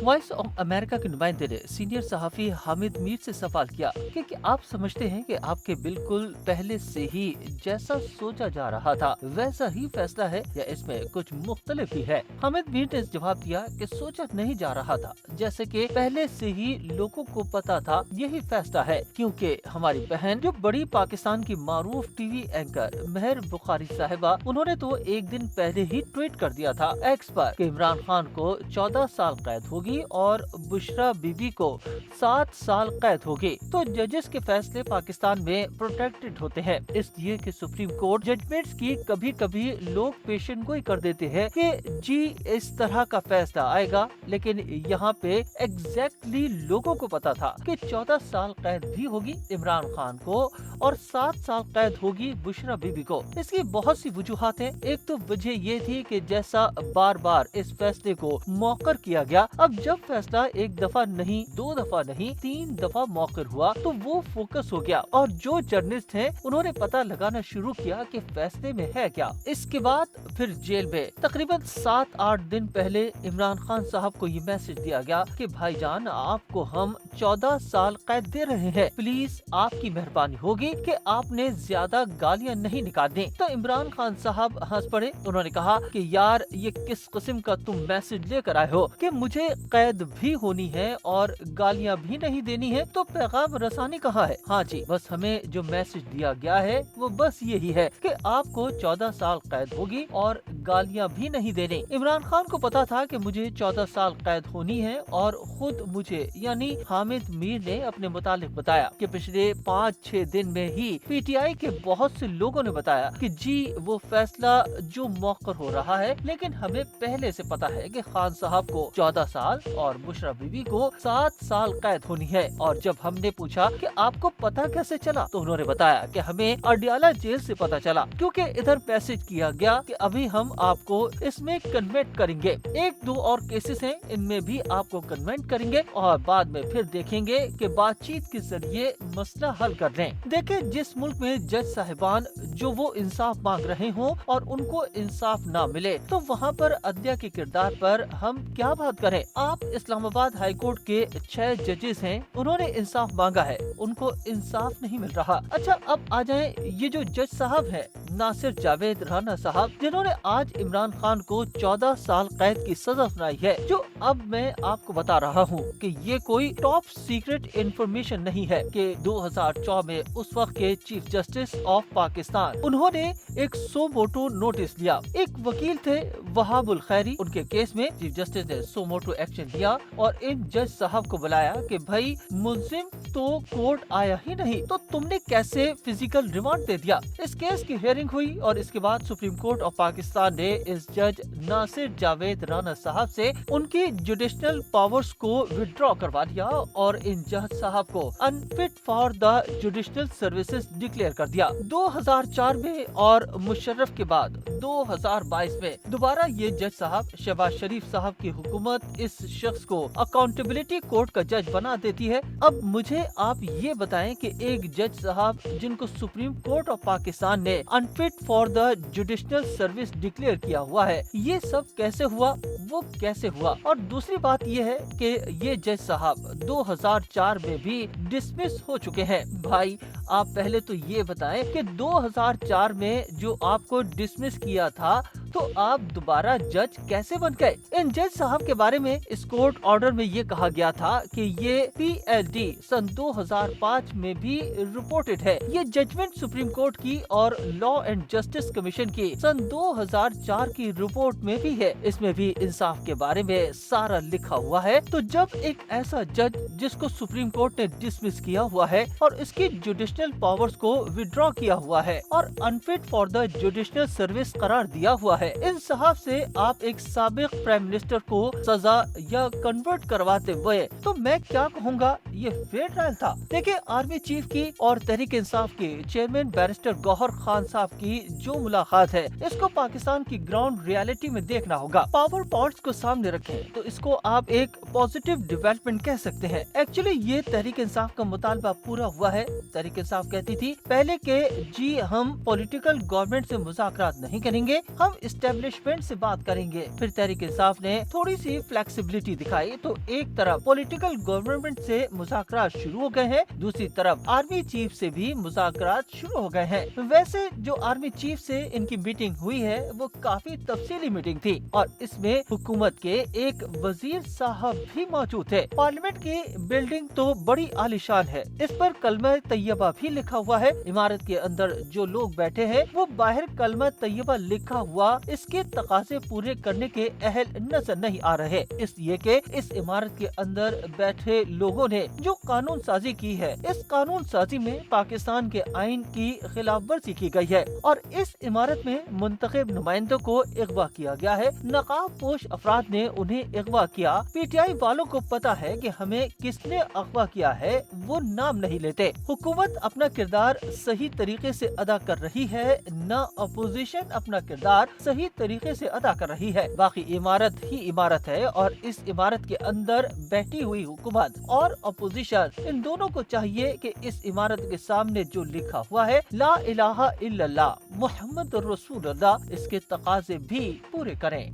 Voice of America के नुमाइंदे ने सीनियर सहाफी हामिद मीर से सवाल किया कि क्या आप समझते हैं कि आपके बिल्कुल पहले से ही जैसा सोचा जा रहा था वैसा ही फैसला है या इसमें कुछ मुख्तलिफ ही है। हामिद मीर ने जवाब दिया कि सोचा नहीं जा रहा था, जैसे कि पहले से ही लोगों को पता था यही फैसला है, क्योंकि हमारी बहन जो बड़ी पाकिस्तान की मारूफ टीवी एंकर मेहर बुखारी साहिबा, उन्होंने तो एक दिन पहले ही ट्वीट कर दिया था एक्स पर कि इमरान खान को 14 साल कैद होगी और बुशरा बीबी को 7 साल कैद होगी। तो जजेस के फैसले पाकिस्तान में प्रोटेक्टेड होते हैं, इसलिए कि सुप्रीम कोर्ट जजमेंट्स की कभी कभी लोग पेशन गोई कर देते हैं कि जी इस तरह का फैसला आएगा, लेकिन यहाँ पे एग्जैक्टली लोगों को पता था कि 14 साल कैद भी होगी इमरान खान को और 7 साल कैद होगी बुशरा बीबी को। इसकी बहुत सी वजूहात हैं। एक तो वजह ये थी कि जैसा बार बार इस फैसले को मौकर किया गया, अब जब फैसला एक दफा नहीं, 2 दफा नहीं, 3 दफा मौकर हुआ तो वो फोकस हो गया और जो जर्नलिस्ट हैं उन्होंने पता लगाना शुरू किया कि फैसले में है क्या। इसके बाद फिर जेल में तकरीबन 7-8 दिन पहले इमरान खान साहब को ये मैसेज दिया गया कि भाईजान आपको हम 14 साल कैद दे रहे हैं, प्लीज आपकी मेहरबानी होगी कि आपने ज्यादा गालियां नहीं निकालनी। तो इमरान खान साहब हंस पड़े, उन्होंने कहा कि यार ये किस किस्म का तुम मैसेज लेकर आए हो कि मुझे कैद भी होनी है और गालियां भी नहीं देनी है, तो पैगाम रसानी कहाँ है। हाँ जी, बस हमें जो मैसेज दिया गया है वो बस यही है कि आपको 14 साल कैद होगी और गालियां भी नहीं देनी। इमरान खान को पता था कि मुझे 14 साल कैद होनी है और खुद मुझे यानी हामिद मीर ने अपने मुतालिक बताया कि पिछले 5-6 दिन में ही पीटीआई के बहुत से लोगों ने बताया कि जी वो फैसला जो मौकर हो रहा है, लेकिन हमें पहले से पता है कि खान साहब को 14 साल और बुशरा बीबी को 7 साल कैद होनी है। और जब हमने पूछा कि आपको पता कैसे चला, तो उन्होंने बताया कि हमें अडियाला जेल से पता चला, क्योंकि इधर मैसेज किया गया कि अभी हम आपको इसमें कन्वेंट करेंगे, 1-2 और केसेस हैं इनमें भी आपको कन्वेंट करेंगे और बाद में फिर देखेंगे कि बातचीत के जरिए मसला हल कर लें। देखे जिस मुल्क में जज साहिबान जो वो इंसाफ मांग रहे हों और उनको इंसाफ ना मिले, तो वहाँ पर अदलिया के किरदार पर हम क्या बात करें। आप इस्लामाबाद हाई कोर्ट के 6 जजेस हैं, उन्होंने इंसाफ मांगा है, उनको इंसाफ नहीं मिल रहा। अच्छा, अब आ जाए ये जो जज साहब है नासिर जावेद राना साहब, जिन्होंने आज इमरान खान को 14 साल कैद की सजा सुनाई है, जो अब मैं आपको बता रहा हूँ कि ये कोई टॉप सीक्रेट इंफॉर्मेशन नहीं है कि 2004 में उस वक्त के चीफ जस्टिस ऑफ पाकिस्तान उन्होंने एक सो मोटो नोटिस लिया। एक वकील थे वहाबुल खैरी, उनके केस में चीफ जस्टिस ने सो मोटो एक्शन लिया और इन जज साहब को बुलाया कि भाई मुल्जिम तो कोर्ट आया ही नहीं, तो तुमने कैसे फिजिकल रिमांड दे दिया। इस केस की हियरिंग हुई और इसके बाद सुप्रीम कोर्ट ऑफ पाकिस्तान ने इस जज नासिर जावेद राना साहब से उनकी जुडिशनल पावर्स को विड्रॉ करवा लिया और इन जज साहब को unfit for the jurisdictional services declare कर दिया 2004 में। और मुशर्रफ के बाद 2022 में दोबारा ये जज साहब शहबाज शरीफ साहब की हुकूमत इस शख्स को अकाउंटेबिलिटी कोर्ट का जज बना देती है। अब मुझे आप ये बताएं कि एक जज साहब जिनको सुप्रीम कोर्ट ऑफ पाकिस्तान ने unfit for the jurisdictional service declare किया हुआ है, ये सब कैसे हुआ, वो कैसे हुआ। और दूसरी बात ये है कि ये जज साहब 2004 में भी डिसमिस हो चुके हैं। भाई आप पहले तो ये बताएं कि 2004 में जो आपको डिसमिस किया था, तो आप दोबारा जज कैसे बन गए। इन जज साहब के बारे में इस कोर्ट ऑर्डर में ये कहा गया था कि ये PLD सन 2005 में भी रिपोर्टेड है। ये जजमेंट सुप्रीम कोर्ट की और लॉ एंड जस्टिस कमीशन की सन 2004 की रिपोर्ट में भी है। इसमें भी इंसाफ के बारे में सारा लिखा हुआ है। तो जब एक ऐसा जज जिसको सुप्रीम कोर्ट ने डिसमिस किया हुआ है और इसकी जुडिशनल पावर्स को विड्रॉ किया हुआ है और unfit for the jurisdictional service करार दिया हुआ है, इन साहब से आप एक साबिक प्राइम मिनिस्टर को सजा या कन्वर्ट करवाते हुए, तो मैं क्या कहूँगा, ये फेयर ट्रायल था। देखिए आर्मी चीफ की और तहरीक इंसाफ के चेयरमैन बैरिस्टर गौहर खान साहब की जो मुलाकात है, इसको पाकिस्तान की ग्राउंड रियलिटी में देखना होगा। पावर पॉइंट्स को सामने रखें तो इसको आप एक पॉजिटिव डेवलपमेंट कह सकते हैं। एक्चुअली ये तहरीक इंसाफ का मुतालबा पूरा हुआ है। तहरीक इंसाफ कहती थी पहले के जी हम पॉलिटिकल गवर्नमेंट से मुज़ाकरात नहीं करेंगे, हम एस्टेब्लिशमेंट से बात करेंगे। फिर तहरीक इंसाफ ने थोड़ी सी फ्लेक्सिबिलिटी दिखाई तो एक तरफ पॉलिटिकल गवर्नमेंट से मुज़ाकरात शुरू हो गए हैं, दूसरी तरफ आर्मी चीफ से भी मुज़ाकरात शुरू हो गए हैं। वैसे जो आर्मी चीफ से इनकी मीटिंग हुई है वो काफी तफसीली मीटिंग थी और इसमें हुकूमत के एक वजीर साहब भी मौजूद थे। पार्लियामेंट की बिल्डिंग तो बड़ी आलीशान है, इस पर कलमा तैयबा भी लिखा हुआ है। इमारत के अंदर जो लोग बैठे हैं वो बाहर कलमा तैयबा लिखा हुआ इसके तकाजे पूरे करने के अहल नजर नहीं आ रहे, इसलिए कि इस इमारत के अंदर बैठे लोगों ने जो कानून साजी की है, इस कानून साजी में पाकिस्तान के आइन की खिलाफ वर्जी की गई है और इस इमारत में मुंतखब नुमाइंदों को अगवा किया गया है। नकाब पोश अफराद ने उन्हें अगवा किया। पीटीआई वालों को पता है कि हमें किसने अगवा किया है, वो नाम नहीं लेते। हुकूमत अपना किरदार सही तरीके से अदा कर रही है, न अपोजिशन अपना किरदार सही तरीके से अदा कर रही है। बाकी इमारत ही इमारत है और इस इमारत के अंदर बैठी हुई हुकूमत और अपोजिशन, इन दोनों को चाहिए कि इस इमारत के सामने जो लिखा हुआ है ला इलाहा इल्लल्लाह मुहम्मद रसूलुल्लाह, इसके तकाजे भी पूरे करें।